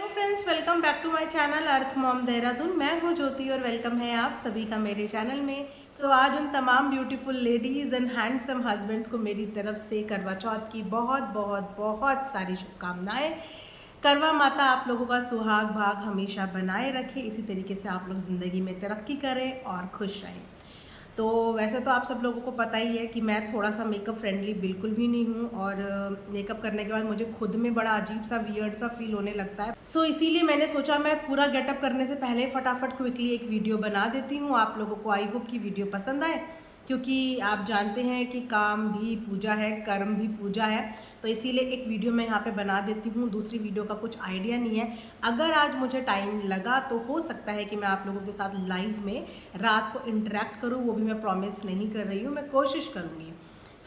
Friends, welcome back to my channel earth mom Dehradun. मैं हूं ज्योति और वेलकम है आप सभी का मेरे चैनल में। आज उन तमाम beautiful ladies and handsome husbands को मेरी तरफ से करवा चौथ की बहुत बहुत बहुत सारी शुभकामनाएं। करवा माता आप लोगों का सुहाग भाग हमेशा बनाए रखे, इसी तरीके से आप लोग ज़िंदगी में तरक्की करें और खुश रहें। तो वैसे तो आप सब लोगों को पता ही है कि मैं थोड़ा सा मेकअप फ्रेंडली बिल्कुल भी नहीं हूँ, और मेकअप करने के बाद मुझे खुद में बड़ा अजीब सा वियर्ड सा फील होने लगता है। इसीलिए मैंने सोचा मैं पूरा गेटअप करने से पहले फटाफट क्विकली एक वीडियो बना देती हूँ। आप लोगों को आई होप की वीडियो पसंद आए, क्योंकि आप जानते हैं कि काम भी पूजा है, कर्म भी पूजा है। तो इसीलिए एक वीडियो मैं यहाँ पे बना देती हूँ। दूसरी वीडियो का कुछ आइडिया नहीं है। अगर आज मुझे टाइम लगा तो हो सकता है कि मैं आप लोगों के साथ लाइव में रात को इंटरेक्ट करूँ, वो भी मैं प्रॉमिस नहीं कर रही हूँ, मैं कोशिश करूँगी।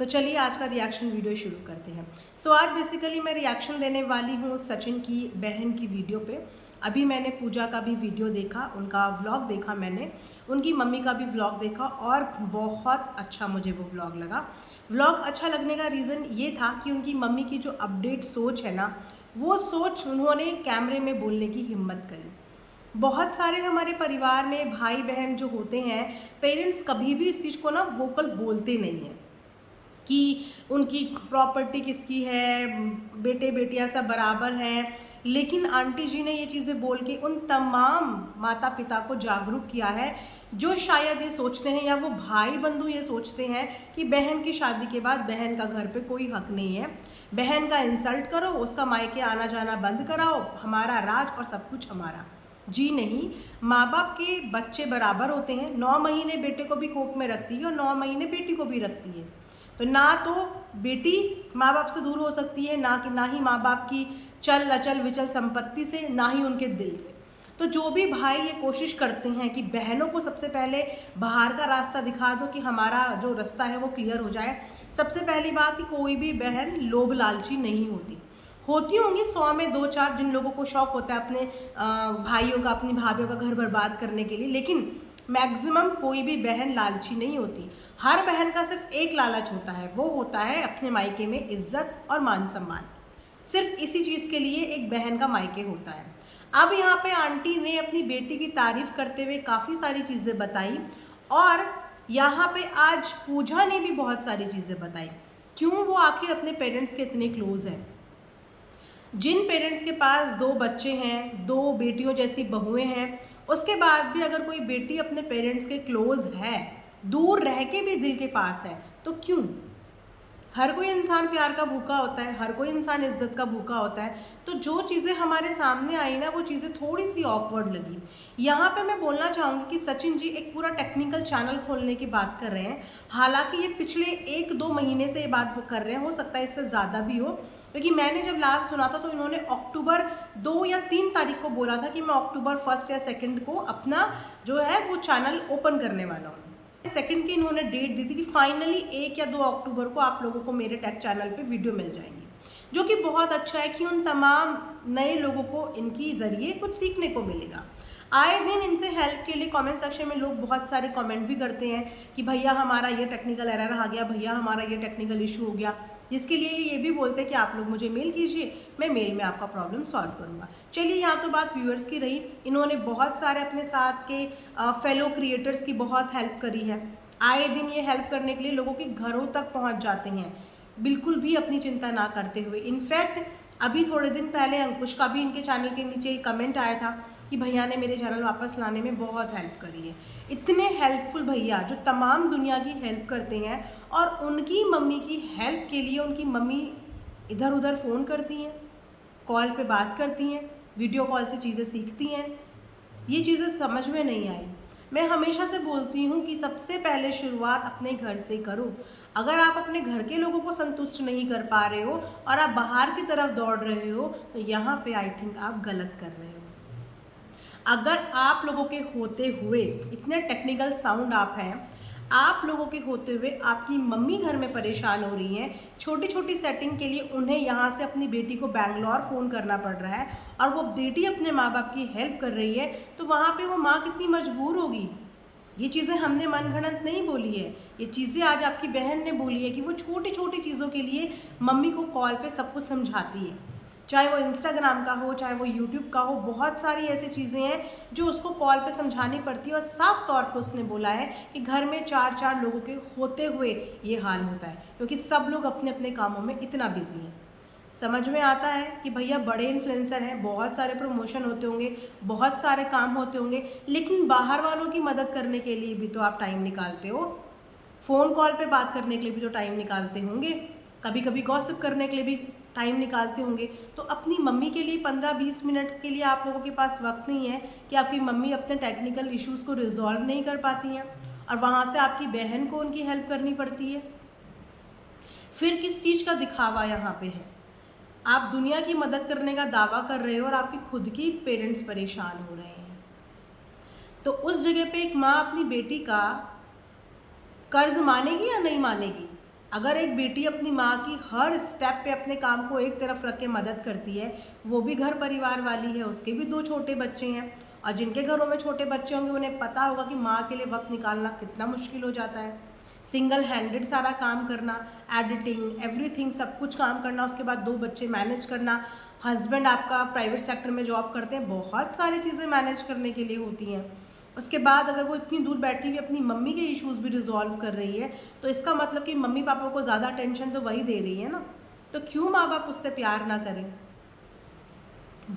चलिए आज का रिएक्शन वीडियो शुरू करते हैं। आज बेसिकली मैं रिएक्शन देने वाली हूँ सचिन की बहन की वीडियो पे। अभी मैंने पूजा का भी वीडियो देखा, उनका व्लॉग देखा, मैंने उनकी मम्मी का भी व्लॉग देखा और बहुत अच्छा मुझे वो व्लॉग लगा। व्लॉग अच्छा लगने का रीज़न ये था कि उनकी मम्मी की जो अपडेट सोच है ना, वो सोच उन्होंने कैमरे में बोलने की हिम्मत करी। बहुत सारे हमारे परिवार में भाई बहन जो होते हैं, पेरेंट्स कभी भी इस चीज़ को ना वोकल बोलते नहीं हैं कि उनकी प्रॉपर्टी किसकी है, बेटे बेटियां सब बराबर हैं। लेकिन आंटी जी ने ये चीज़ें बोल के उन तमाम माता पिता को जागरूक किया है जो शायद ये सोचते हैं, या वो भाई बंधु ये सोचते हैं कि बहन की शादी के बाद बहन का घर पे कोई हक नहीं है, बहन का इंसल्ट करो, उसका मायके आना जाना बंद कराओ, हमारा राज और सब कुछ हमारा। जी नहीं, माँ बाप के बच्चे बराबर होते हैं। 9 महीने बेटे को भी कोख में रखती है और 9 महीने बेटी को भी रखती है। तो ना तो बेटी माँ बाप से दूर हो सकती है, ना ही माँ बाप की चल अचल विचल संपत्ति से, ना ही उनके दिल से। तो जो भी भाई ये कोशिश करते हैं कि बहनों को सबसे पहले बाहर का रास्ता दिखा दो कि हमारा जो रास्ता है वो क्लियर हो जाए। सबसे पहली बात कि कोई भी बहन लोभ लालची नहीं होती। होती होंगी 100 में 2-4 जिन लोगों को शौक होता है अपने भाइयों का, अपनी भाभीयों का घर बर्बाद करने के लिए, लेकिन मैक्सिमम कोई भी बहन लालची नहीं होती। हर बहन का सिर्फ एक लालच होता है, वो होता है अपने मायके में इज्जत और मान सम्मान। सिर्फ इसी चीज़ के लिए एक बहन का मायके होता है। अब यहाँ पे आंटी ने अपनी बेटी की तारीफ करते हुए काफ़ी सारी चीज़ें बताई, और यहाँ पे आज पूजा ने भी बहुत सारी चीज़ें बताई। क्यों वो आखिर अपने पेरेंट्स के इतने क्लोज हैं। जिन पेरेंट्स के पास 2 बच्चे हैं, 2 बेटियों जैसी बहुएं हैं, उसके बाद भी अगर कोई बेटी अपने पेरेंट्स के क्लोज है, दूर रह के भी दिल के पास है, तो क्यों? हर कोई इंसान प्यार का भूखा होता है, हर कोई इंसान इज्जत का भूखा होता है। तो जो चीज़ें हमारे सामने आई ना, वो चीज़ें थोड़ी सी ऑकवर्ड लगी। यहाँ पे मैं बोलना चाहूँगी कि सचिन जी एक पूरा टेक्निकल चैनल खोलने की बात कर रहे हैं। हालांकि ये पिछले 1-2 महीने से ये बात कर रहे हैं, हो सकता है इससे ज़्यादा भी हो, क्योंकि मैंने जब लास्ट सुना था तो इन्होंने अक्टूबर 2 या 3 तारीख को बोला था कि मैं अक्टूबर 1 या 2 को अपना जो है वो चैनल ओपन करने वाला हूँ। 2 की इन्होंने डेट दी थी कि फाइनली 1 या 2 अक्टूबर को आप लोगों को मेरे टेक चैनल पे वीडियो मिल जाएंगी, जो कि बहुत अच्छा है कि उन तमाम नए लोगों को इनकी ज़रिए कुछ सीखने को मिलेगा। आए दिन इनसे हेल्प के लिए कमेंट सेक्शन में लोग बहुत सारे कमेंट भी करते हैं कि भैया हमारा ये टेक्निकल एरर आ गया, भैया हमारा ये टेक्निकल इशू हो गया, जिसके लिए ये भी बोलते हैं कि आप लोग मुझे मेल कीजिए, मैं मेल में आपका प्रॉब्लम सॉल्व करूंगा। चलिए, यहाँ तो बात व्यूअर्स की रही। इन्होंने बहुत सारे अपने साथ के फेलो क्रिएटर्स की बहुत हेल्प करी है। आए दिन ये हेल्प करने के लिए लोगों के घरों तक पहुँच जाते हैं, बिल्कुल भी अपनी चिंता ना करते हुए। इनफैक्ट अभी थोड़े दिन पहले अंकुश का भी इनके चैनल के नीचे कमेंट आया था कि भैया ने मेरे चैनल वापस लाने में बहुत हेल्प करी है। इतने हेल्पफुल भैया जो तमाम दुनिया की हेल्प करते हैं, और उनकी मम्मी की हेल्प के लिए उनकी मम्मी इधर उधर फ़ोन करती हैं, कॉल पे बात करती हैं, वीडियो कॉल से चीज़ें सीखती हैं। ये चीज़ें समझ में नहीं आई। मैं हमेशा से बोलती हूँ कि सबसे पहले शुरुआत अपने घर से करो। अगर आप अपने घर के लोगों को संतुष्ट नहीं कर पा रहे हो और आप बाहर की तरफ दौड़ रहे हो, तो यहाँ पे आई थिंक आप गलत कर रहे हो। अगर आप लोगों के होते हुए, इतने टेक्निकल साउंड आप हैं, आप लोगों के होते हुए आपकी मम्मी घर में परेशान हो रही हैं, छोटी छोटी सेटिंग के लिए उन्हें यहाँ से अपनी बेटी को बैंगलोर फ़ोन करना पड़ रहा है, और वो बेटी अपने माँ बाप की हेल्प कर रही है, तो वहाँ पे वो माँ कितनी मजबूर होगी। ये चीज़ें हमने मनगढ़ंत नहीं बोली है, ये चीज़ें आज आपकी बहन ने बोली है कि वो छोटी छोटी चीज़ों के लिए मम्मी को कॉल पे सब कुछ समझाती है। चाहे वो इंस्टाग्राम का हो, चाहे वो यूट्यूब का हो। बहुत सारी ऐसी चीज़ें हैं जो उसको कॉल पे समझानी पड़ती है, और साफ तौर पे उसने बोला है कि घर में 4-4 लोगों के होते हुए ये हाल होता है, क्योंकि सब लोग अपने अपने कामों में इतना बिजी हैं। समझ में आता है कि भैया बड़े इन्फ्लुएंसर हैं, बहुत सारे प्रमोशन होते होंगे, बहुत सारे काम होते होंगे, लेकिन बाहर वालों की मदद करने के लिए भी तो आप टाइम निकालते हो, फ़ोन कॉल पे बात करने के लिए भी तो टाइम निकालते होंगे, कभी कभी गॉसिप करने के लिए भी टाइम निकालते होंगे। तो अपनी मम्मी के लिए 15-20 मिनट के लिए आप लोगों के पास वक्त नहीं है कि आपकी मम्मी अपने टेक्निकल इश्यूज़ को रिजॉल्व नहीं कर पाती हैं, और वहाँ से आपकी बहन को उनकी हेल्प करनी पड़ती है। फिर किस चीज़ का दिखावा यहाँ पे है? आप दुनिया की मदद करने का दावा कर रहे हो और आपके खुद की पेरेंट्स परेशान हो रहे हैं। तो उस जगह पे एक माँ अपनी बेटी का कर्ज मानेगी या नहीं मानेगी? अगर एक बेटी अपनी माँ की हर स्टेप पे अपने काम को एक तरफ रख के मदद करती है, वो भी घर परिवार वाली है, उसके भी 2 छोटे बच्चे हैं, और जिनके घरों में छोटे बच्चे होंगे उन्हें पता होगा कि माँ के लिए वक्त निकालना कितना मुश्किल हो जाता है। सिंगल हैंडेड सारा काम करना, एडिटिंग, एवरीथिंग, सब कुछ काम करना, उसके बाद 2 बच्चे मैनेज करना, हस्बैंड आपका प्राइवेट सेक्टर में जॉब करते हैं, बहुत सारी चीज़ें मैनेज करने के लिए होती हैं। उसके बाद अगर वो इतनी दूर बैठी हुई अपनी मम्मी के इश्यूज़ भी रिजॉल्व कर रही है, तो इसका मतलब कि मम्मी पापा को ज़्यादा टेंशन तो वही दे रही है ना। तो क्यों माँ बाप उससे प्यार ना करें?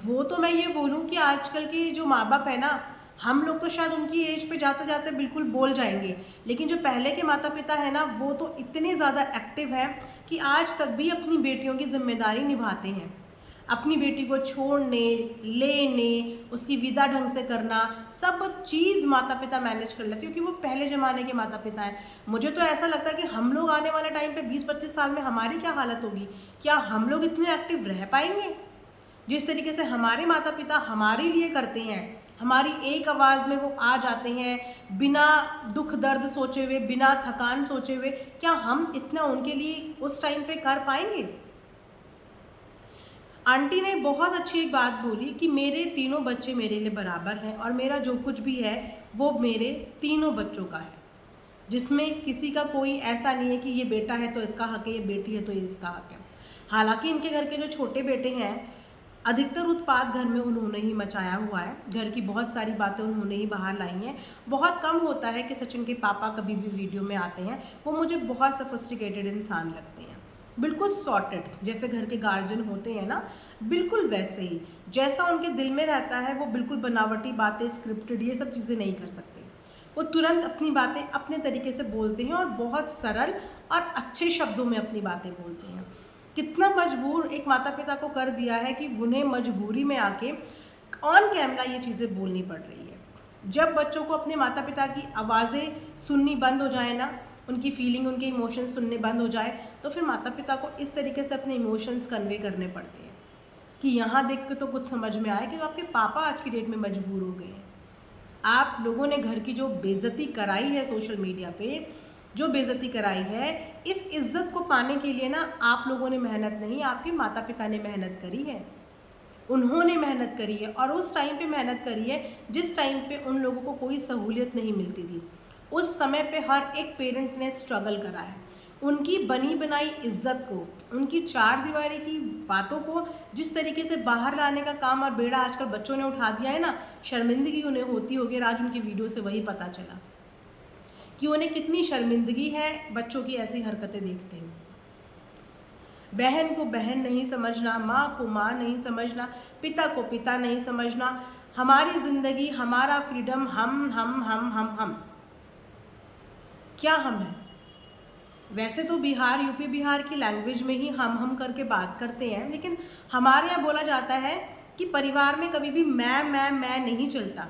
वो तो मैं ये बोलूँ कि आजकल के जो माँ बाप है ना, हम लोग तो शायद उनकी एज पे जाते जाते बिल्कुल बोल जाएंगे, लेकिन जो पहले के माता पिता है ना, वो तो इतने ज़्यादा एक्टिव हैं कि आज तक भी अपनी बेटियों की जिम्मेदारी निभाते हैं। अपनी बेटी को छोड़ने, लेने, उसकी विदा ढंग से करना, सब चीज़ माता पिता मैनेज कर लेते हैं, क्योंकि वो पहले ज़माने के माता पिता हैं। मुझे तो ऐसा लगता है कि हम लोग आने वाले टाइम पे 20-25 साल में हमारी क्या हालत होगी? क्या हम लोग इतने एक्टिव रह पाएंगे? जिस तरीके से हमारे माता पिता हमारे लिए करते हैं, हमारी एक आवाज़ में वो आ जाते हैं, बिना दुख दर्द सोचे हुए, बिना थकान सोचे हुए, क्या हम इतना उनके लिए उस टाइम पे कर पाएंगे? आंटी ने बहुत अच्छी एक बात बोली कि मेरे तीनों बच्चे मेरे लिए बराबर हैं, और मेरा जो कुछ भी है वो मेरे तीनों बच्चों का है, जिसमें किसी का कोई ऐसा नहीं है कि ये बेटा है तो इसका हक है, ये बेटी है तो ये इसका हक है। हालांकि इनके घर के जो छोटे बेटे हैं, अधिकतर उत्पाद घर में उन्होंने ही मचाया हुआ है, घर की बहुत सारी बातें उन्होंने ही बाहर लाई हैं। बहुत कम होता है कि सचिन के पापा कभी भी वीडियो में आते हैं। वो मुझे बहुत सोफिस्टिकेटेड इंसान लगते हैं, बिल्कुल सॉर्टेड, जैसे घर के गार्जियन होते हैं ना, बिल्कुल वैसे ही, जैसा उनके दिल में रहता है। वो बिल्कुल बनावटी बातें, स्क्रिप्टेड, ये सब चीज़ें नहीं कर सकते। वो तुरंत अपनी बातें अपने तरीके से बोलते हैं, और बहुत सरल और अच्छे शब्दों में अपनी बातें बोलते हैं। कितना मजबूर एक माता पिता को कर दिया है कि उन्हें मजबूरी में आके ऑन कैमरा ये चीज़ें बोलनी पड़ रही है। जब बच्चों को अपने माता पिता की आवाज़ें सुननी बंद हो जाए ना, उनकी फीलिंग, उनके इमोशंस सुनने बंद हो जाए, तो फिर माता पिता को इस तरीके से अपने इमोशंस कन्वे करने पड़ते हैं कि यहाँ देख के तो कुछ समझ में आए कि आपके पापा आज की डेट में मजबूर हो गए हैं। आप लोगों ने घर की जो बेइज्जती कराई है सोशल मीडिया पे, जो बेइज्जती कराई है, इस इज्जत को पाने के लिए ना आप लोगों ने मेहनत नहीं, आपके माता पिता ने मेहनत करी है। उन्होंने मेहनत करी है, और उस टाइम पे मेहनत करी है जिस टाइम पे उन लोगों को कोई सहूलियत नहीं मिलती थी। उस समय पे हर एक पेरेंट ने स्ट्रगल करा है। उनकी बनी बनाई इज्जत को, उनकी 4 दीवारी की बातों को जिस तरीके से बाहर लाने का काम और बेड़ा आजकल बच्चों ने उठा दिया है ना, शर्मिंदगी उन्हें होती होगी। आज उनकी वीडियो से वही पता चला कि उन्हें कितनी शर्मिंदगी है बच्चों की ऐसी हरकतें देखते हुए। बहन को बहन नहीं समझना, माँ को माँ नहीं समझना, पिता को पिता नहीं समझना, हमारी ज़िंदगी, हमारा फ्रीडम, हम। क्या हम हैं? वैसे तो बिहार, यूपी बिहार की लैंग्वेज में ही हम करके बात करते हैं, लेकिन हमारे यहाँ बोला जाता है कि परिवार में कभी भी मैं नहीं चलता।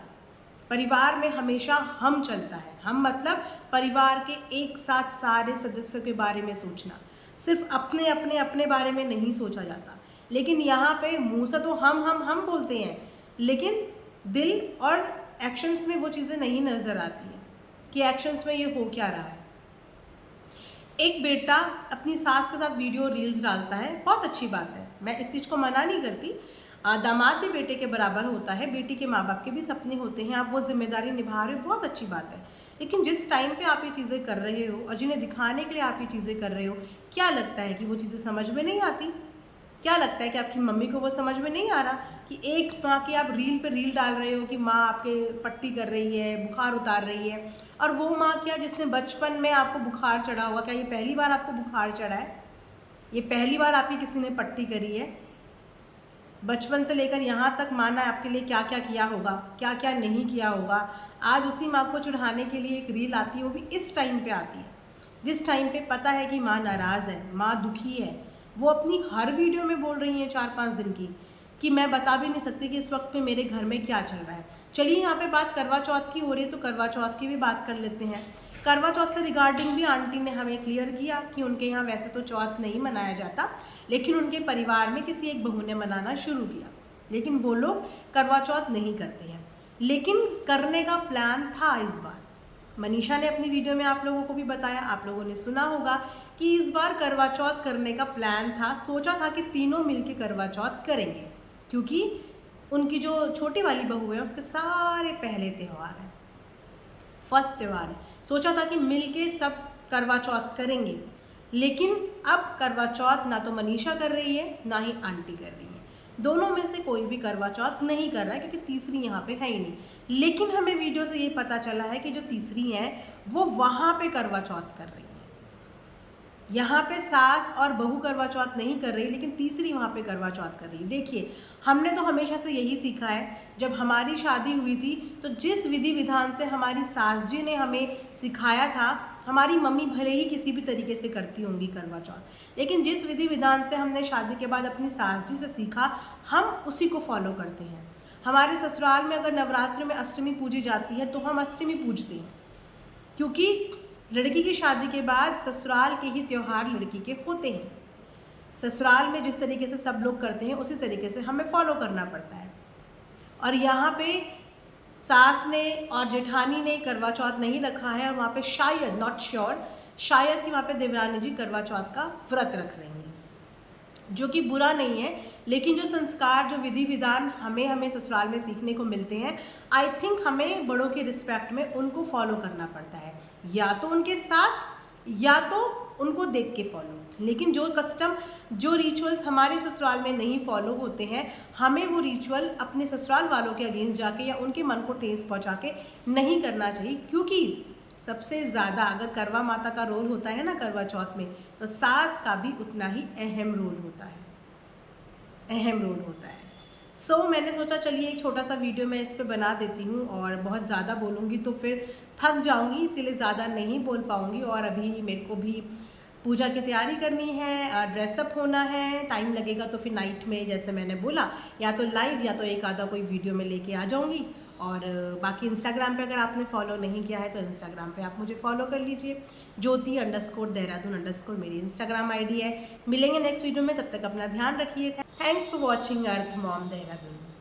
परिवार में हमेशा हम चलता है। हम मतलब परिवार के एक साथ सारे सदस्यों के बारे में सोचना, सिर्फ अपने अपने अपने बारे में नहीं सोचा जाता। लेकिन यहाँ पे मुंह से तो हम बोलते हैं, लेकिन दिल और एक्शंस में वो चीज़ें नहीं नज़र आती हैं कि एक्शंस में ये हो क्या रहा है। एक बेटा अपनी सास के साथ वीडियो रील्स डालता है, बहुत अच्छी बात है, मैं इस चीज़ को मना नहीं करती। दामाद भी बेटे के बराबर होता है, बेटी के माँ बाप के भी सपने होते हैं, आप वो जिम्मेदारी निभा रहे हो, बहुत अच्छी बात है। लेकिन जिस टाइम पे आप ये चीज़ें कर रहे हो और जिन्हें दिखाने के लिए आप ये चीज़ें कर रहे हो, क्या लगता है कि वो चीज़ें समझ में नहीं आती? क्या लगता है कि आपकी मम्मी को वो समझ में नहीं आ रहा कि एक माँ की आप रील पे रील डाल रहे हो कि माँ आपके पट्टी कर रही है, बुखार उतार रही है, और वो माँ क्या जिसने बचपन में आपको बुखार चढ़ा होगा, क्या ये पहली बार आपको बुखार चढ़ा है? ये पहली बार आपकी किसी ने पट्टी करी है? बचपन से लेकर यहाँ तक माँ ने आपके लिए क्या क्या किया होगा, क्या क्या नहीं किया होगा। आज उसी माँ को चिढ़ाने के लिए एक रील आती है, वो भी इस टाइम पे आती है जिस टाइम पे पता है कि माँ नाराज़ है, माँ दुखी है। वो अपनी हर वीडियो में बोल रही हैं 4-5 दिन की कि मैं बता भी नहीं सकती कि इस वक्त पे मेरे घर में क्या चल रहा है। चलिए यहाँ पे बात करवा चौथ की हो रही है तो करवा चौथ की भी बात कर लेते हैं। करवा चौथ से रिगार्डिंग भी आंटी ने हमें क्लियर किया कि उनके यहाँ वैसे तो चौथ नहीं मनाया जाता, लेकिन उनके परिवार में किसी एक बहू ने मनाना शुरू किया, लेकिन वो लोग करवा चौथ नहीं करते हैं। लेकिन करने का प्लान था इस बार। मनीषा ने अपनी वीडियो में आप लोगों को भी बताया, आप लोगों ने सुना होगा कि इस बार करवा चौथ करने का प्लान था। सोचा था कि तीनों मिलके करवा चौथ करेंगे, क्योंकि उनकी जो छोटी वाली बहू है उसके सारे पहले त्यौहार हैं, फर्स्ट त्यौहार है। सोचा था कि मिलके सब करवा चौथ करेंगे, लेकिन अब करवा चौथ ना तो मनीषा कर रही है ना ही आंटी कर रही है। दोनों में से कोई भी करवा चौथ नहीं कर रहा है, क्योंकि तीसरी यहाँ पे है ही नहीं। लेकिन हमें वीडियो से ये पता चला है कि जो तीसरी है वो वहाँ पे करवा चौथ कर रही है। यहाँ पे सास और बहू करवा चौथ नहीं कर रही, लेकिन तीसरी वहाँ पे करवा चौथ कर रही है। देखिए, हमने तो हमेशा से यही सीखा है, जब हमारी शादी हुई थी तो जिस विधि विधान से हमारी सास जी ने हमें सिखाया था, हमारी मम्मी भले ही किसी भी तरीके से करती होंगी करवा चौथ, लेकिन जिस विधि विधान से हमने शादी के बाद अपनी सास जी से सीखा, हम उसी को फॉलो करते हैं। हमारे ससुराल में अगर नवरात्र में अष्टमी पूजी जाती है तो हम अष्टमी पूजते हैं, क्योंकि लड़की की शादी के बाद ससुराल के ही त्यौहार लड़की के होते हैं। ससुराल में जिस तरीके से सब लोग करते हैं उसी तरीके से हमें फॉलो करना पड़ता है। और यहाँ पे सास ने और जेठानी ने करवा चौथ नहीं रखा है, और वहाँ पे शायद, नॉट श्योर, शायद कि वहाँ पे देवरानी जी करवा चौथ का व्रत रख रही हैं, जो कि बुरा नहीं है। लेकिन जो संस्कार, जो विधि विधान हमें ससुराल में सीखने को मिलते हैं, आई थिंक हमें बड़ों की रिस्पेक्ट में उनको फॉलो करना पड़ता है, या तो उनके साथ या तो उनको देख के फॉलो। लेकिन जो कस्टम, जो रिचुअल्स हमारे ससुराल में नहीं फॉलो होते हैं, हमें वो रिचुअल अपने ससुराल वालों के अगेंस्ट जाके या उनके मन को ठेस पहुंचा के नहीं करना चाहिए। क्योंकि सबसे ज़्यादा अगर करवा माता का रोल होता है ना करवा चौथ में, तो सास का भी उतना ही अहम रोल होता है, अहम रोल होता है। मैंने सोचा चलिए एक छोटा सा वीडियो मैं इस पे बना देती हूँ, और बहुत ज़्यादा बोलूँगी तो फिर थक जाऊँगी, इसीलिए ज़्यादा नहीं बोल पाऊँगी। और अभी मेरे को भी पूजा की तैयारी करनी है, ड्रेसअप होना है, टाइम लगेगा तो फिर नाइट में, जैसे मैंने बोला, या तो लाइव या तो एक आधा कोई वीडियो में लेके आ जाऊँगी। और बाकी इंस्टाग्राम पे अगर आपने फॉलो नहीं किया है तो इंस्टाग्राम पे आप मुझे फॉलो कर लीजिए, ज्योति_देहरादून_ मेरी इंस्टाग्राम ID है। मिलेंगे नेक्स्ट वीडियो में, तब तक अपना ध्यान रखिए। Thanks for watching earth mom Dehradun.